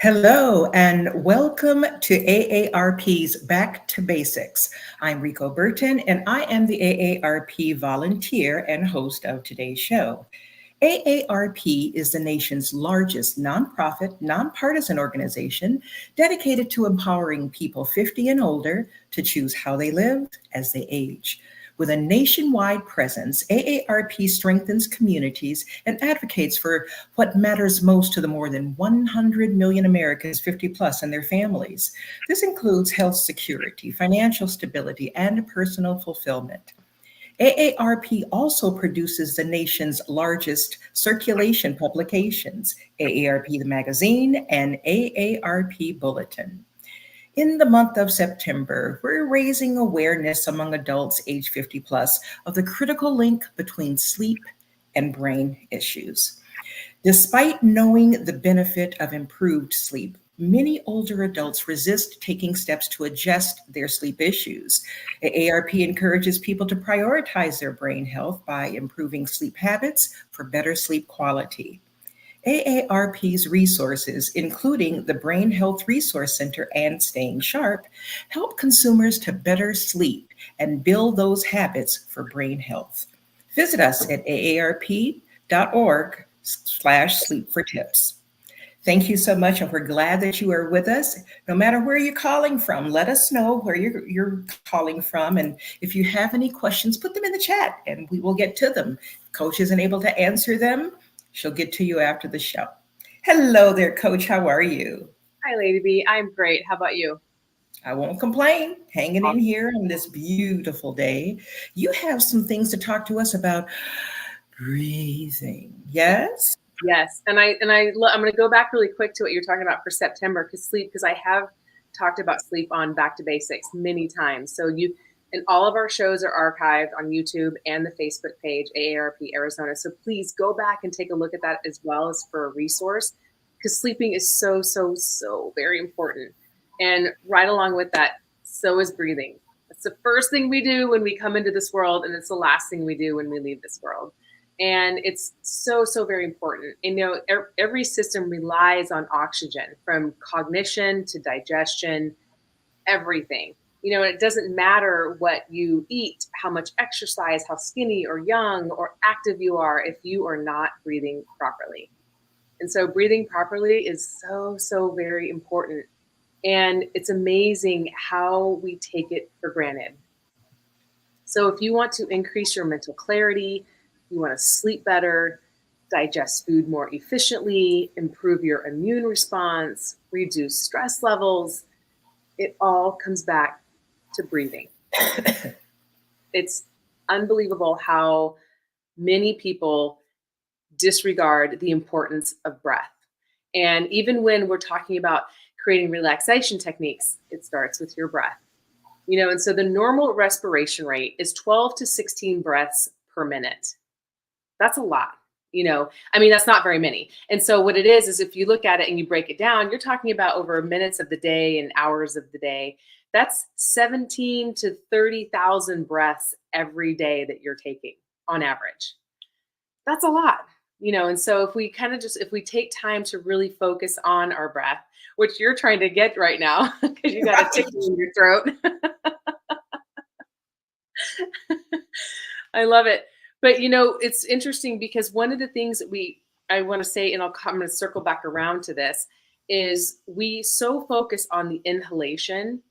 Hello and welcome to AARP's Back to Basics. I'm Rico Burton and I am the AARP volunteer and host of today's show. AARP is the nation's largest nonprofit, nonpartisan organization dedicated to empowering people 50 and older to choose how they live as they age. With a nationwide presence, AARP strengthens communities and advocates for what matters most to the more than 100 million Americans 50 plus and their families. This includes health security, financial stability, and personal fulfillment. AARP also produces the nation's largest circulation publications, AARP the Magazine and AARP Bulletin. In the month of September, we're raising awareness among adults age 50 plus of the critical link between sleep and brain issues. Despite knowing the benefit of improved sleep, many older adults resist taking steps to adjust their sleep issues. AARP encourages people to prioritize their brain health by improving sleep habits for better sleep quality. AARP's resources, including the Brain Health Resource Center and Staying Sharp, help consumers to better sleep and build those habits for brain health. Visit us at aarp.org/sleep for tips. Thank you so much, and we're glad that you are with us. No matter where you're calling from, let us know where you're calling from. And if you have any questions, put them in the chat and we will get to them. If Coach isn't able to answer them, she'll get to you after the show. Hello there, Coach. How are you? Hi, Lady B. I'm great. How about you? I won't complain. Hanging in here on this beautiful day. You have some things to talk to us about breathing. Yes? Yes. And I'm going to go back really quick to what you're talking about for September, because I have talked about sleep on Back to Basics many times. So and all of our shows are archived on YouTube and the Facebook page, AARP Arizona. So please go back and take a look at that as well as for a resource, because sleeping is so, so, so very important. And right along with that, so is breathing. It's the first thing we do when we come into this world, and it's the last thing we do when we leave this world. And it's so, so very important. And, every system relies on oxygen, from cognition to digestion, everything. It doesn't matter what you eat, how much exercise, how skinny or young or active you are, if you are not breathing properly. And so breathing properly is so, so very important. And it's amazing how we take it for granted. So if you want to increase your mental clarity, you want to sleep better, digest food more efficiently, improve your immune response, reduce stress levels, it all comes back to breathing. It's unbelievable how many people disregard the importance of breath. And even when we're talking about creating relaxation techniques, it starts with your breath. And so the normal respiration rate is 12 to 16 breaths per minute. That's a lot. That's not very many. And so what it is if you look at it and you break it down, you're talking about over minutes of the day and hours of the day. That's 17 to 30,000 breaths every day that you're taking on average. That's a lot, and so if we if we take time to really focus on our breath, which you're trying to get right now, because you got a tickle in your throat. I love it. But, it's interesting because one of the things that I want to say, and I'm going to circle back around to this, is we so focus on the inhalation,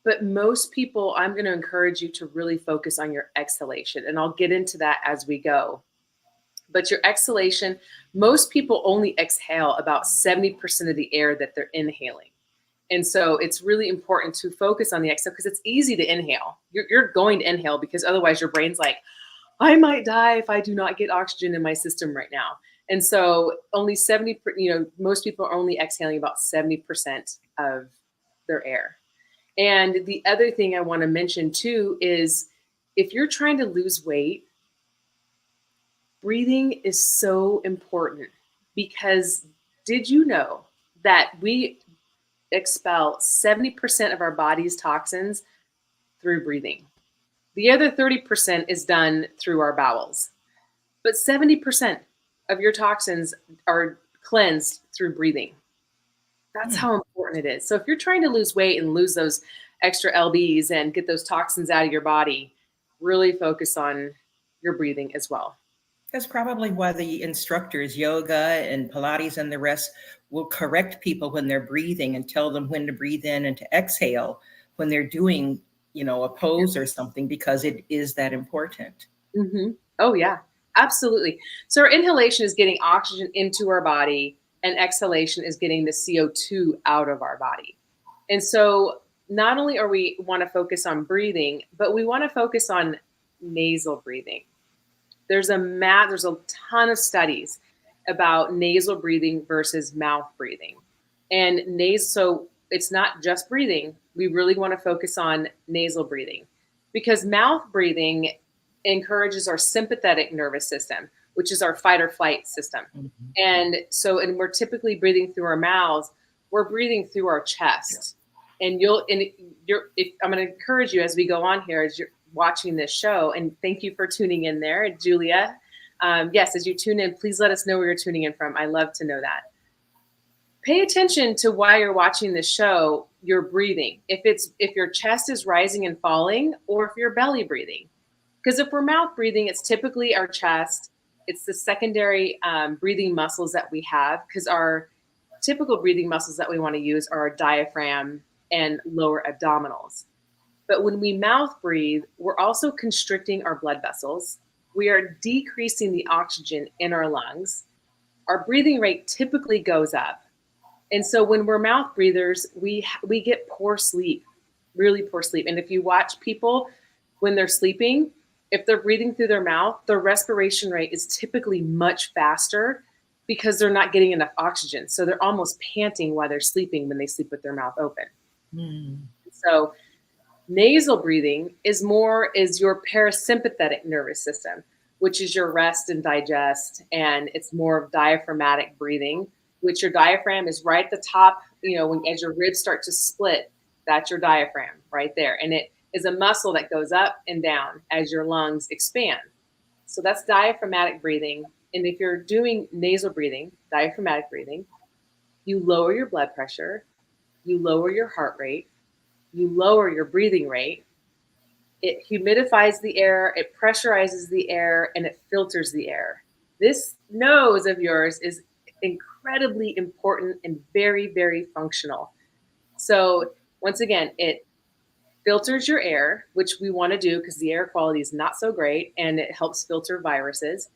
but most people, I'm going to encourage you to really focus on your exhalation. And I'll get into that as we go. But your exhalation, most people only exhale about 70% of the air that they're inhaling. And so it's really important to focus on the exhale, because it's easy to inhale. You're going to inhale because otherwise your brain's like, I might die if I do not get oxygen in my system right now. And so only 70, most people are only exhaling about 70% of their air. And the other thing I want to mention too is if you're trying to lose weight, breathing is so important, because did you know that we expel 70% of our body's toxins through breathing? The other 30% is done through our bowels. But 70% of your toxins are cleansed through breathing. That's how important it is. So if you're trying to lose weight and lose those extra lbs and get those toxins out of your body, really focus on your breathing as well. That's probably why the instructors, yoga and Pilates and the rest, will correct people when they're breathing and tell them when to breathe in and to exhale when they're doing, a pose or something, because it is that important. Mm-hmm. Oh, yeah, absolutely. So our inhalation is getting oxygen into our body, and exhalation is getting the CO2 out of our body. And so not only are we want to focus on breathing, but we want to focus on nasal breathing. There's a ton of studies about nasal breathing versus mouth breathing. And so it's not just breathing. We really want to focus on nasal breathing, because mouth breathing encourages our sympathetic nervous system, which is our fight or flight system. Mm-hmm. And we're typically breathing through our mouths. We're breathing through our chest. Yeah. I'm going to encourage you as we go on here, as you're watching this show, and thank you for tuning in there, Julia. Yes, as you tune in, please let us know where you're tuning in from. I love to know that. Pay attention to why you're watching this show, your breathing. If your chest is rising and falling, or if you're belly breathing. Because if we're mouth breathing, it's typically our chest. It's the secondary breathing muscles that we have, because our typical breathing muscles that we want to use are our diaphragm and lower abdominals. But when we mouth breathe, we're also constricting our blood vessels. We are decreasing the oxygen in our lungs. Our breathing rate typically goes up. And so when we're mouth breathers, we get poor sleep, really poor sleep. And if you watch people when they're sleeping, if they're breathing through their mouth, their respiration rate is typically much faster, because they're not getting enough oxygen. So they're almost panting while they're sleeping when they sleep with their mouth open. So nasal breathing is your parasympathetic nervous system, which is your rest and digest. And it's more of diaphragmatic breathing, which your diaphragm is right at the top. As your ribs start to split, that's your diaphragm right there. And it is a muscle that goes up and down as your lungs expand. So that's diaphragmatic breathing. And if you're doing nasal breathing, diaphragmatic breathing, you lower your blood pressure, you lower your heart rate, you lower your breathing rate. It humidifies the air, it pressurizes the air, and it filters the air. This nose of yours is incredibly important and very, very functional. So once again, it filters your air, which we want to do because the air quality is not so great, and it helps filter viruses.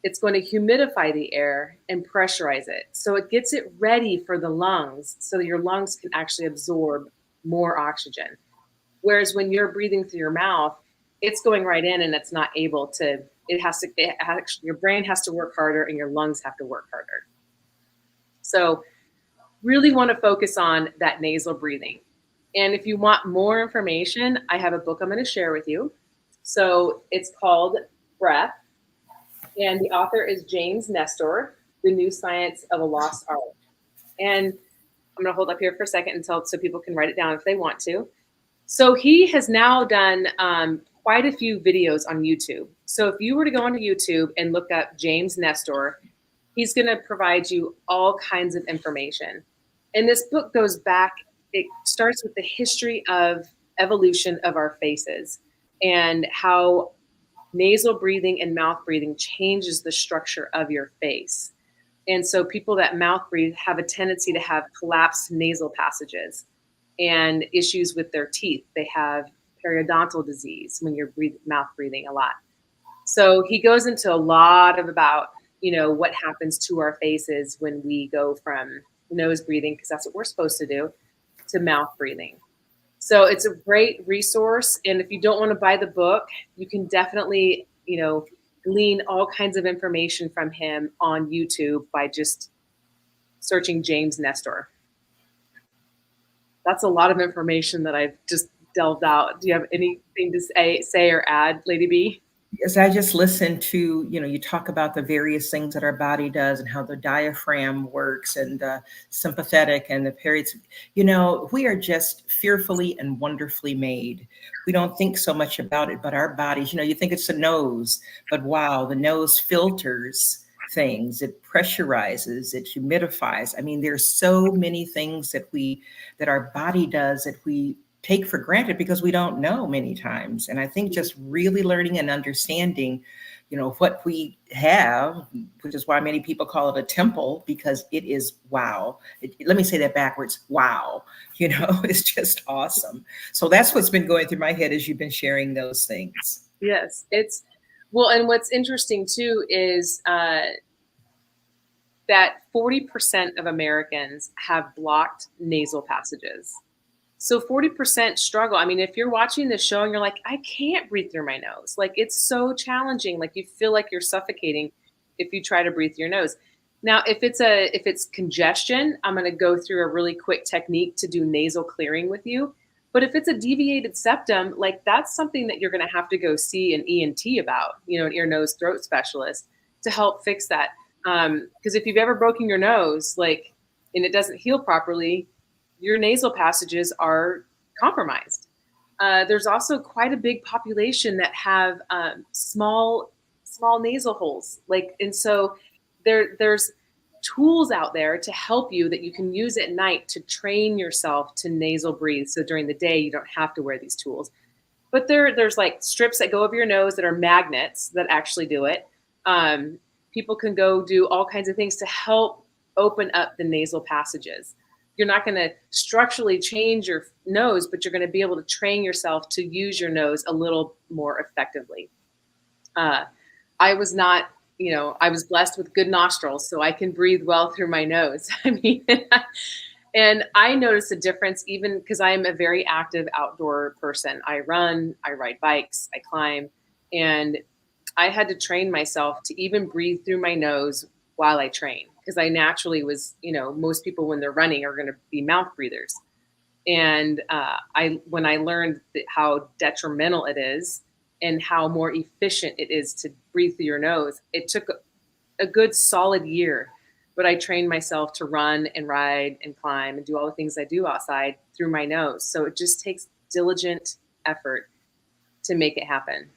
It's going to humidify the air and pressurize it. So it gets it ready for the lungs, so that your lungs can actually absorb more oxygen. Whereas when you're breathing through your mouth, it's going right in and it's not able to, your brain has to work harder and your lungs have to work harder. So really want to focus on that nasal breathing. And if you want more information, I have a book I'm going to share with you. So it's called Breath, and the author is James Nestor, The New Science of a Lost Art. And I'm going to hold up here for a second so people can write it down if they want to. So he has now done quite a few videos on YouTube. So if you were to go onto YouTube and look up James Nestor, he's going to provide you all kinds of information. And this book goes back, it starts with the history of evolution of our faces and how nasal breathing and mouth breathing changes the structure of your face. And so people that mouth breathe have a tendency to have collapsed nasal passages and issues with their teeth. They have periodontal disease when you're mouth breathing a lot. So he goes into a lot about, what happens to our faces when we go from nose breathing, because that's what we're supposed to do, to mouth breathing. So it's a great resource. And if you don't want to buy the book, you can definitely, glean all kinds of information from him on YouTube by just searching James Nestor. That's a lot of information that I've just delved out. Do you have anything to say or add, Lady B? As I just listened to, you talk about the various things that our body does and how the diaphragm works and the sympathetic and the periods, we are just fearfully and wonderfully made. We don't think so much about it, but our bodies, you think it's the nose, but wow, the nose filters things. It pressurizes, it humidifies. I mean, there's so many things that our body does that we take for granted because we don't know many times. And I think just really learning and understanding, what we have, which is why many people call it a temple, because it is wow. Let me say that backwards. Wow. It's just awesome. So that's what's been going through my head as you've been sharing those things. Yes, well, and what's interesting too is that 40% of Americans have blocked nasal passages. So 40% struggle. I mean, if you're watching this show and you're like, I can't breathe through my nose, like it's so challenging. Like you feel like you're suffocating if you try to breathe through your nose. Now, if it's congestion, I'm going to go through a really quick technique to do nasal clearing with you. But if it's a deviated septum, like that's something that you're going to have to go see an ENT about, an ear, nose, throat specialist to help fix that. Because if you've ever broken your nose, and it doesn't heal properly, your nasal passages are compromised. There's also quite a big population that have small nasal holes. And so there's tools out there to help you that you can use at night to train yourself to nasal breathe. So during the day, you don't have to wear these tools. But there's like strips that go over your nose that are magnets that actually do it. People can go do all kinds of things to help open up the nasal passages. You're not going to structurally change your nose, but you're going to be able to train yourself to use your nose a little more effectively. I was not, I was blessed with good nostrils, so I can breathe well through my nose. I mean, and I noticed a difference even because I am a very active outdoor person. I run, I ride bikes, I climb, and I had to train myself to even breathe through my nose while I train. Because I naturally was, most people when they're running are going to be mouth breathers. And when I learned how detrimental it is and how more efficient it is to breathe through your nose, it took a good solid year. But I trained myself to run and ride and climb and do all the things I do outside through my nose. So it just takes diligent effort to make it happen.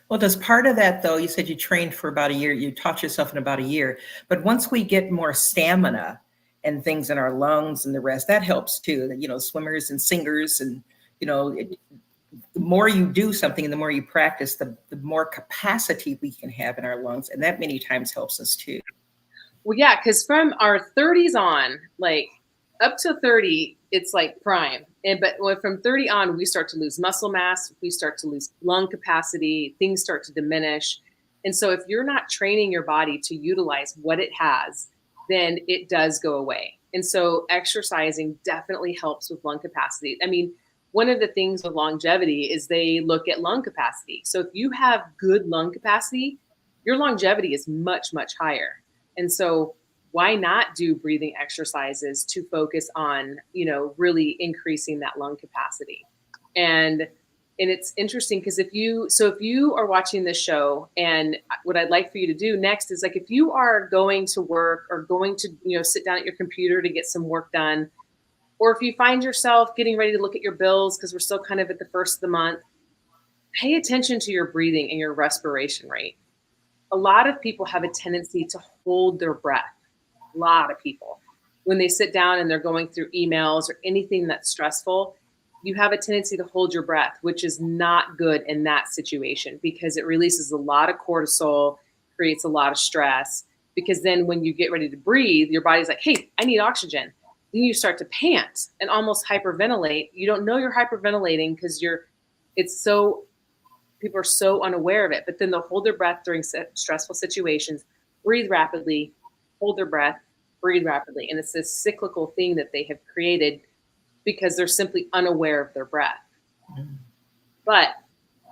Well, does part of that, though, you said you trained for about a year, you taught yourself in about a year, but once we get more stamina and things in our lungs and the rest, that helps too. Swimmers and singers and, the more you do something and the more you practice, the more capacity we can have in our lungs. And that many times helps us too. Well, yeah, because from our 30s on, up to 30, it's like prime. But from 30 on, we start to lose muscle mass, we start to lose lung capacity, things start to diminish. And so if you're not training your body to utilize what it has, then it does go away. And so exercising definitely helps with lung capacity. I mean, one of the things with longevity is they look at lung capacity. So if you have good lung capacity, your longevity is much, much higher. And so why not do breathing exercises to focus on, really increasing that lung capacity? And it's interesting because if you are watching this show, and what I'd like for you to do next is if you are going to work or going to, sit down at your computer to get some work done, or if you find yourself getting ready to look at your bills because we're still kind of at the first of the month, pay attention to your breathing and your respiration rate. A lot of people have a tendency to hold their breath. A lot of people, when they sit down and they're going through emails or anything that's stressful, you have a tendency to hold your breath, which is not good in that situation because it releases a lot of cortisol, creates a lot of stress. Because then when you get ready to breathe, your body's like, hey, I need oxygen. Then you start to pant and almost hyperventilate. You don't know you're hyperventilating because people are so unaware of it. But then they'll hold their breath during stressful situations, breathe rapidly, hold their breath, breathe rapidly. And it's this cyclical thing that they have created because they're simply unaware of their breath. Mm-hmm. But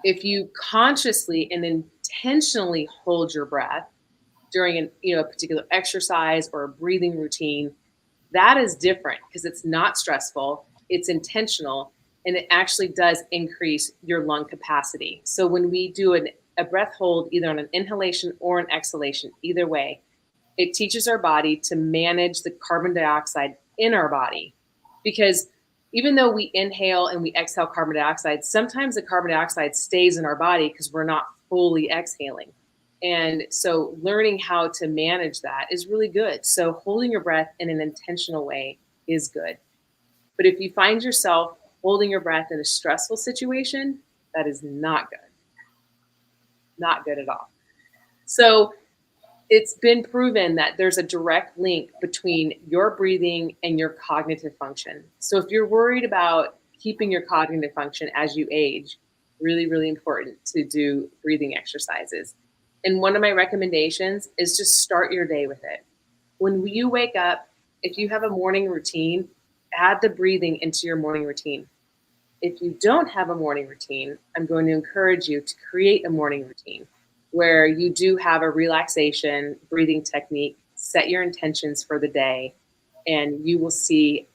if you consciously and intentionally hold your breath during a particular exercise or a breathing routine, that is different because it's not stressful, it's intentional, and it actually does increase your lung capacity. So when we do a breath hold, either on an inhalation or an exhalation, either way, it teaches our body to manage the carbon dioxide in our body. Because even though we inhale and we exhale carbon dioxide, sometimes the carbon dioxide stays in our body because we're not fully exhaling. And so learning how to manage that is really good. So holding your breath in an intentional way is good. But if you find yourself holding your breath in a stressful situation, that is not good. Not good at all. So it's been proven that there's a direct link between your breathing and your cognitive function. So if you're worried about keeping your cognitive function as you age, really, really important to do breathing exercises. And one of my recommendations is just start your day with it. When you wake up, if you have a morning routine, add the breathing into your morning routine. If you don't have a morning routine, I'm going to encourage you to create a morning routine where you do have a relaxation breathing technique, set your intentions for the day, and you will see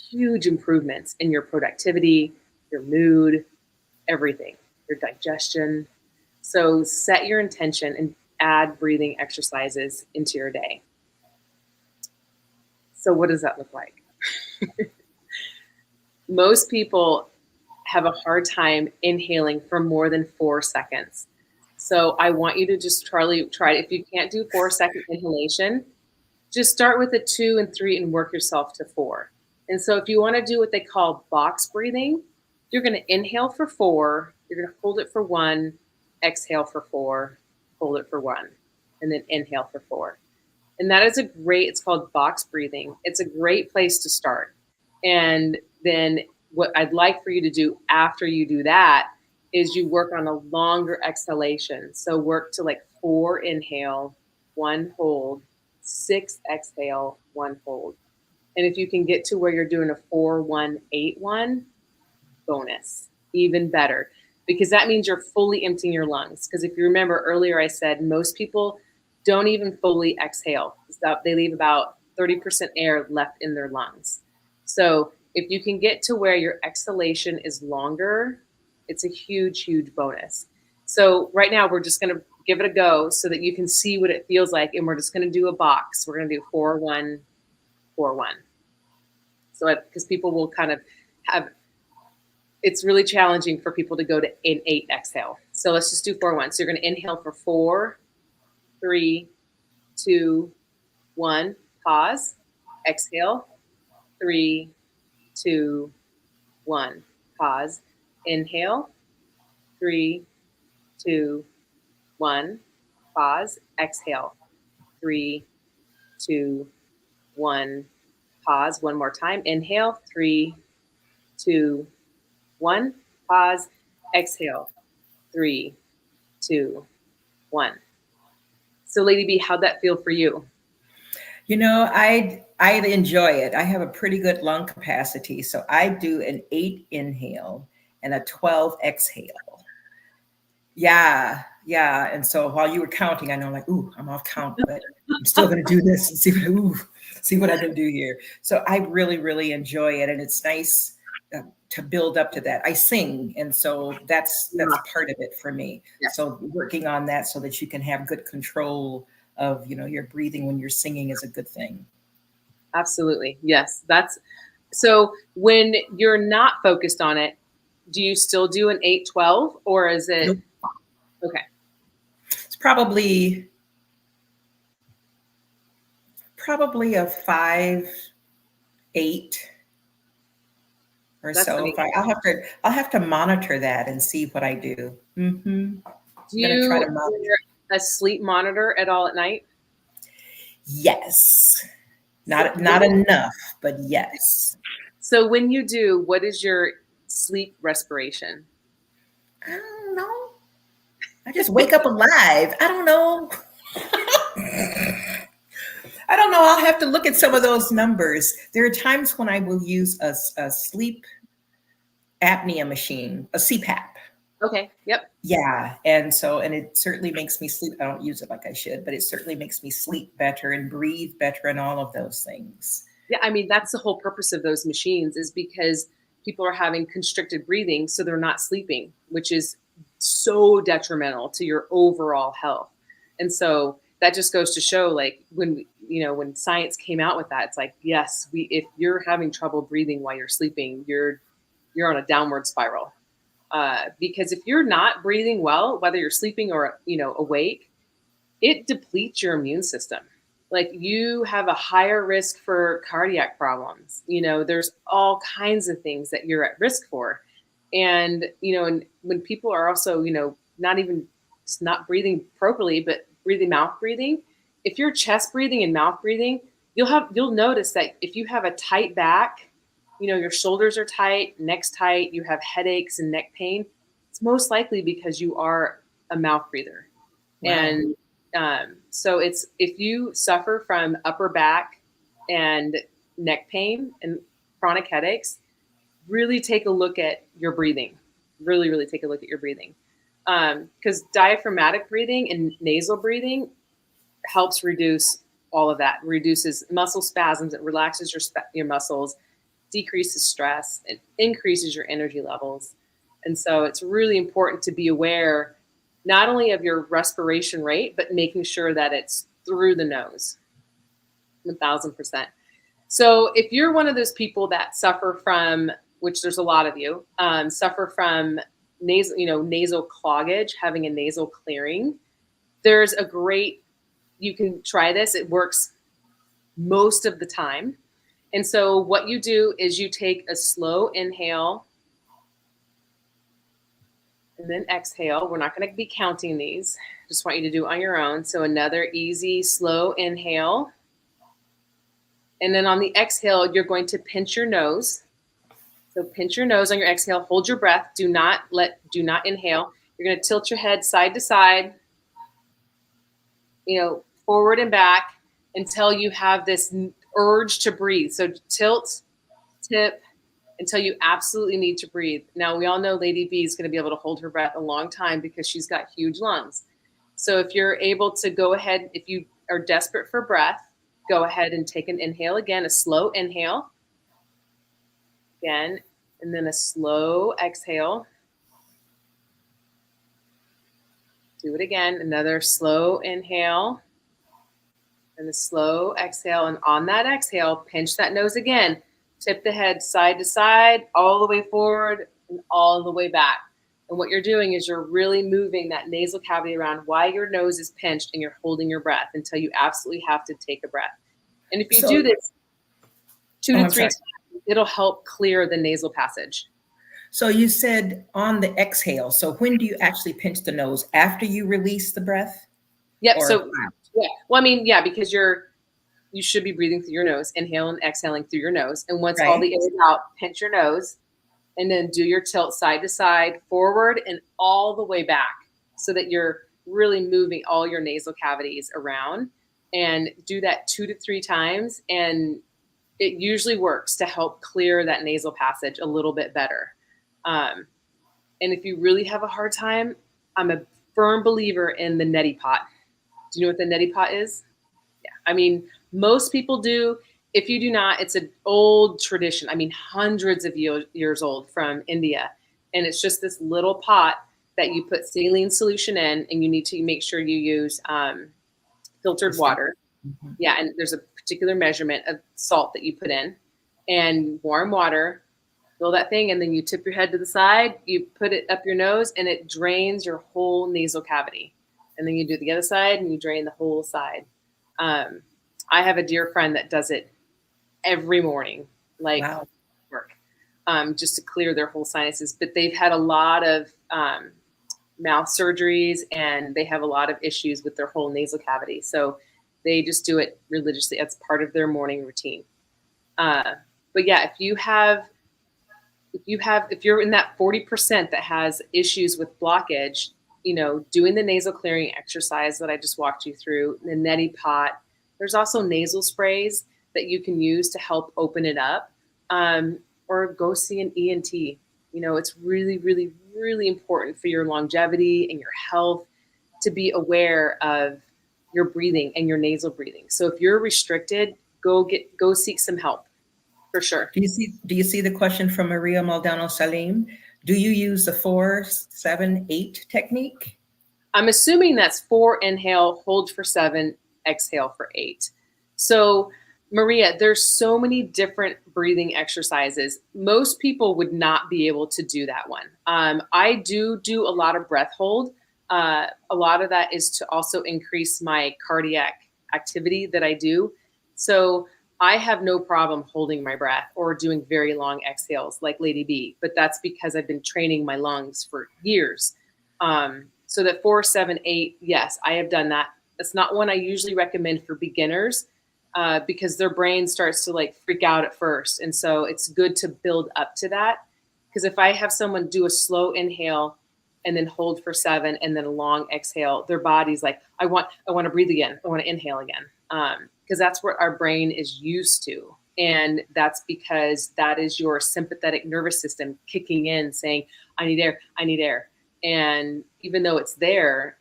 huge improvements in your productivity, your mood, everything, your digestion. So set your intention and add breathing exercises into your day. So what does that look like? Most people have a hard time inhaling for more than 4 seconds. So I want you to just try it. If you can't do 4-second inhalation, just start with a 2 and 3 and work yourself to 4. And so if you want to do what they call box breathing, you're going to inhale for 4, you're going to hold it for 1, exhale for 4, hold it for 1, and then inhale for 4. And that is it's called box breathing. It's a great place to start. And then what I'd like for you to do after you do that is you work on a longer exhalation. So work to like 4 inhale, 1 hold, 6 exhale, 1 hold. And if you can get to where you're doing a 4-1-8-1, bonus, even better, because that means you're fully emptying your lungs. Because if you remember earlier, I said most people don't even fully exhale. They leave about 30% air left in their lungs. So if you can get to where your exhalation is longer, it's a huge, huge bonus. So right now we're just going to give it a go so that you can see what it feels like. And we're just going to do a box. We're going to do 4-1-4-1. So because people will kind of have, it's really challenging for people to go to an 8 exhale. So let's just do 4-1. So you're going to inhale for 4, 3, 2, 1, pause, exhale, 3, 2, 1, pause, inhale, 3, 2, 1, pause, exhale, 3, 2, 1, pause. One more time, inhale, 3, 2, 1, pause, exhale, 3, 2, 1. So Lady B, how'd that feel for you? I enjoy it. I have a pretty good lung capacity, so I do an 8 inhale and a 12 exhale. Yeah. And so while you were counting, I know I'm like, ooh, I'm off count, but I'm still going to do this and see what I can do here. So I really, really enjoy it, and it's nice to build up to that. I sing, and so that's part of it for me. Yeah. So working on that so that you can have good control of your breathing when you're singing is a good thing. Absolutely. Yes. So when you're not focused on it, do you still do an 8-12 or is it? Nope. Okay. It's probably a 5-8 or That's so. I'll have to monitor that and see what I do. Mm-hmm. Do you wear a sleep monitor at all at night? Yes. Not enough, but yes. So when you do, what is your sleep respiration? I don't know. I just wake up alive. I don't know. I don't know. I'll have to look at some of those numbers. There are times when I will use a sleep apnea machine, a CPAP. Okay. Yep. Yeah. And it certainly makes me sleep. I don't use it like I should, but it certainly makes me sleep better and breathe better and all of those things. Yeah. I mean, that's the whole purpose of those machines is because people are having constricted breathing. So they're not sleeping, which is so detrimental to your overall health. And so that just goes to show, like, when science came out with that, it's like, yes, if you're having trouble breathing while you're sleeping, you're on a downward spiral. Because if you're not breathing well, whether you're sleeping or, awake, it depletes your immune system. Like, you have a higher risk for cardiac problems. There's all kinds of things that you're at risk for. And, and when people are also, not even just not breathing properly, but mouth breathing, if you're chest breathing and mouth breathing, you'll notice that if you have a tight back, your shoulders are tight, neck's tight, you have headaches and neck pain, it's most likely because you are a mouth breather. Wow. And so if you suffer from upper back and neck pain and chronic headaches, really take a look at your breathing. Really, really take a look at your breathing. Because diaphragmatic breathing and nasal breathing helps reduce all of that. Reduces muscle spasms. It relaxes your muscles, decreases stress, it increases your energy levels. And so it's really important to be aware not only of your respiration rate, but making sure that it's through the nose. 1,000%. So if you're one of those people that suffer from, which there's a lot of you, suffer from nasal cloggage, having a nasal clearing, there's you can try this. It works most of the time. And so what you do is you take a slow inhale and then exhale. We're not going to be counting these. Just want you to do it on your own. So another easy, slow inhale. And then on the exhale, you're going to pinch your nose. So pinch your nose on your exhale. Hold your breath. Do not inhale. You're going to tilt your head side to side, forward and back until you have this urge to breathe. So tilt, tip, until you absolutely need to breathe. Now, we all know Lady B is going to be able to hold her breath a long time because she's got huge lungs. So if you're able to go ahead, if you are desperate for breath, go ahead and take an inhale again, a slow inhale. Again, and then a slow exhale. Do it again, another slow inhale and a slow exhale. And on that exhale, pinch that nose again. Tip the head side to side, all the way forward and all the way back. And what you're doing is you're really moving that nasal cavity around while your nose is pinched and you're holding your breath until you absolutely have to take a breath. And if you do this 2 to 3 times, it'll help clear the nasal passage. So you said on the exhale. So when do you actually pinch the nose? After you release the breath? Yep. Because you should be breathing through your nose, inhale and exhaling through your nose. And once all the air is out, pinch your nose and then do your tilt side to side, forward and all the way back so that you're really moving all your nasal cavities around, and do that 2 to 3 times. And it usually works to help clear that nasal passage a little bit better. And if you really have a hard time, I'm a firm believer in the neti pot. Do you know what the neti pot is? Yeah. I mean, most people do. If you do not, it's an old tradition. I mean, hundreds of years old from India. And it's just this little pot that you put saline solution in, and you need to make sure you use filtered water. Mm-hmm. Yeah, and there's a particular measurement of salt that you put in, and warm water. Fill that thing, and then you tip your head to the side, you put it up your nose, and it drains your whole nasal cavity. And then you do the other side, and you drain the whole side. I have a dear friend that does it every morning, wow. Work, just to clear their whole sinuses. But they've had a lot of mouth surgeries, and they have a lot of issues with their whole nasal cavity. So they just do it religiously as part of their morning routine. But yeah, if you're in that 40% that has issues with blockage, doing the nasal clearing exercise that I just walked you through, the neti pot. There's also nasal sprays that you can use to help open it up, or go see an ENT. It's really, really, really important for your longevity and your health to be aware of your breathing and your nasal breathing. So if you're restricted, go seek some help. For sure. Do you see the question from Maria Maldonado Salim? Do you use the 4-7-8 technique? I'm assuming that's 4 inhale, hold for 7, exhale for 8. So Maria, there's so many different breathing exercises. Most people would not be able to do that one. I do a lot of breath hold. A lot of that is to also increase my cardiac activity that I do. So I have no problem holding my breath or doing very long exhales like Lady B, but that's because I've been training my lungs for years. So that 4, 7, 8, yes, I have done that. That's not one I usually recommend for beginners. Because their brain starts to like freak out at first. And so it's good to build up to that. Because if I have someone do a slow inhale and then hold for 7 and then a long exhale, their body's like, I want to breathe again. I want to inhale again. Because that's what our brain is used to. And that's because that is your sympathetic nervous system kicking in saying, I need air, I need air. And even though it's there,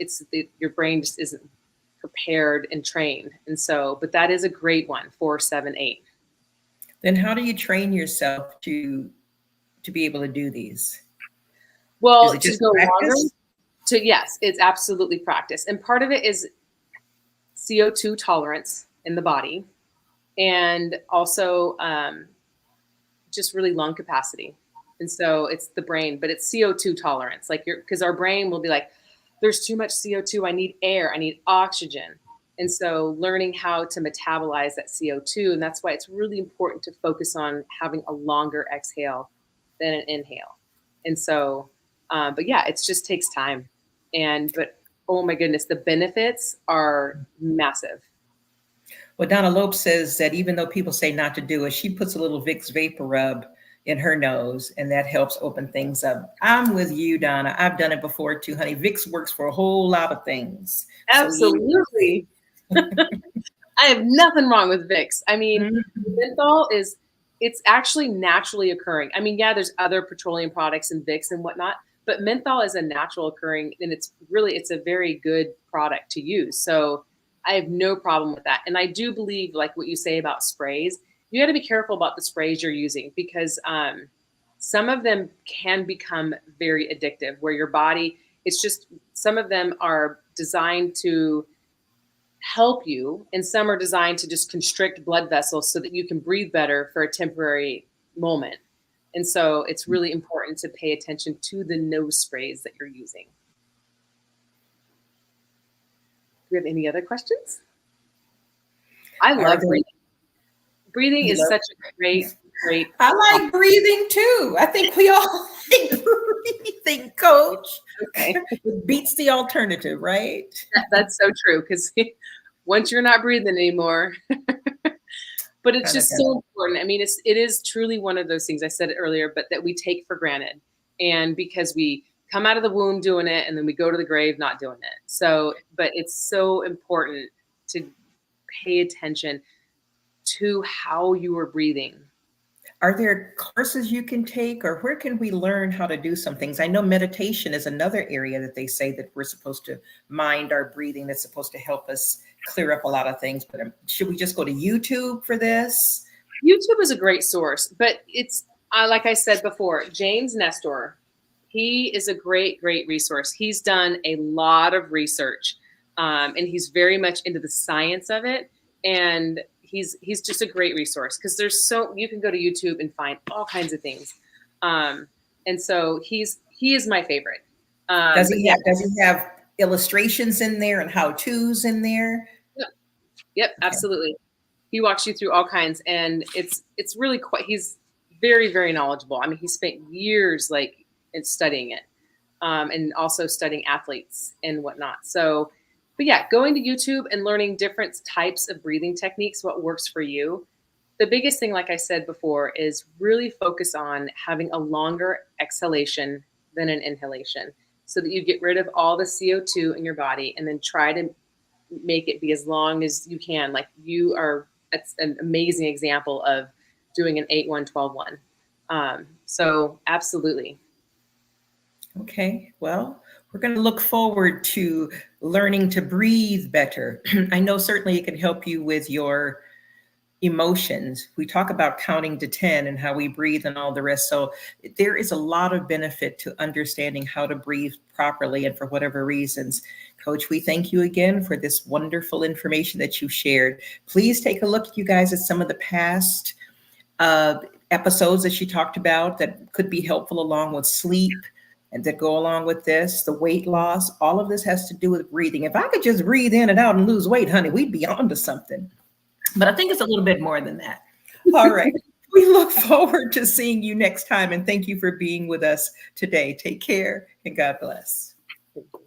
your brain just isn't prepared and trained. And so, but that is a great one, 4, 7, 8. Then how do you train yourself to be able to do these? Well, is it just to go practice? longer, yes, it's absolutely practice. And part of it is CO2 tolerance in the body, and also just really lung capacity. And so it's the brain, but it's CO2 tolerance. Like because our brain will be like, there's too much CO2. I need air. I need oxygen. And so learning how to metabolize that CO2. And that's why it's really important to focus on having a longer exhale than an inhale. And so, but yeah, it just takes time. But oh my goodness, the benefits are massive. Well, Donna Lope says that even though people say not to do it, she puts a little Vicks Vapor Rub in her nose, and that helps open things up. I'm with you, Donna. I've done it before too, honey. Vicks works for a whole lot of things. Absolutely. So, I have nothing wrong with Vicks. I mean, menthol it's actually naturally occurring. I mean, yeah, there's other petroleum products and Vicks and whatnot, but menthol is a natural occurring, and it's a very good product to use. So I have no problem with that. And I do believe, like what you say about sprays, you got to be careful about the sprays you're using, because some of them can become very addictive, where your body, some of them are designed to help you, and some are designed to just constrict blood vessels so that you can breathe better for a temporary moment. And so it's really important to pay attention to the nose sprays that you're using. Do we have any other questions? I love breathing. Breathing is such a great. I like breathing too. I think we all like breathing, Coach. Okay. It beats the alternative, right? That's so true, because once you're not breathing anymore, but it's just so important. I mean, it is truly one of those things, I said it earlier, but that we take for granted. And because we come out of the womb doing it, and then we go to the grave not doing it. So, but it's so important to pay attention to how you are breathing. Are there courses you can take, or where can we learn how to do some things? I know meditation is another area that they say that we're supposed to mind our breathing. That's supposed to help us clear up a lot of things. But should we just go to YouTube for this? YouTube is a great source, but it's like I said before, James Nestor, he is a great resource. He's done a lot of research, and he's very much into the science of it. And he's just a great resource, because you can go to YouTube and find all kinds of things. And so he is my favorite. Does he have illustrations in there and how-tos in there? Yep, okay. Absolutely. He walks you through all kinds, and it's really he's very, very knowledgeable. I mean, he spent years in studying it, and also studying athletes and whatnot. So, but yeah, going to YouTube and learning different types of breathing techniques, what works for you. The biggest thing, like I said before, is really focus on having a longer exhalation than an inhalation, so that you get rid of all the CO2 in your body, and then try to make it be as long as you can. Like it's an amazing example of doing an 8-1, 12-1. So absolutely. Okay, well, we're going to look forward to learning to breathe better. I know certainly it can help you with your emotions. We talk about counting to 10 and how we breathe and all the rest. So there is a lot of benefit to understanding how to breathe properly, and for whatever reasons. Coach, we thank you again for this wonderful information that you shared. Please take a look, you guys, at some of the past episodes that she talked about that could be helpful along with sleep and that go along with this, the weight loss. All of this has to do with breathing. If I could just breathe in and out and lose weight, honey, we'd be on to something. But I think it's a little bit more than that. All right. We look forward to seeing you next time. And thank you for being with us today. Take care and God bless. Thank you.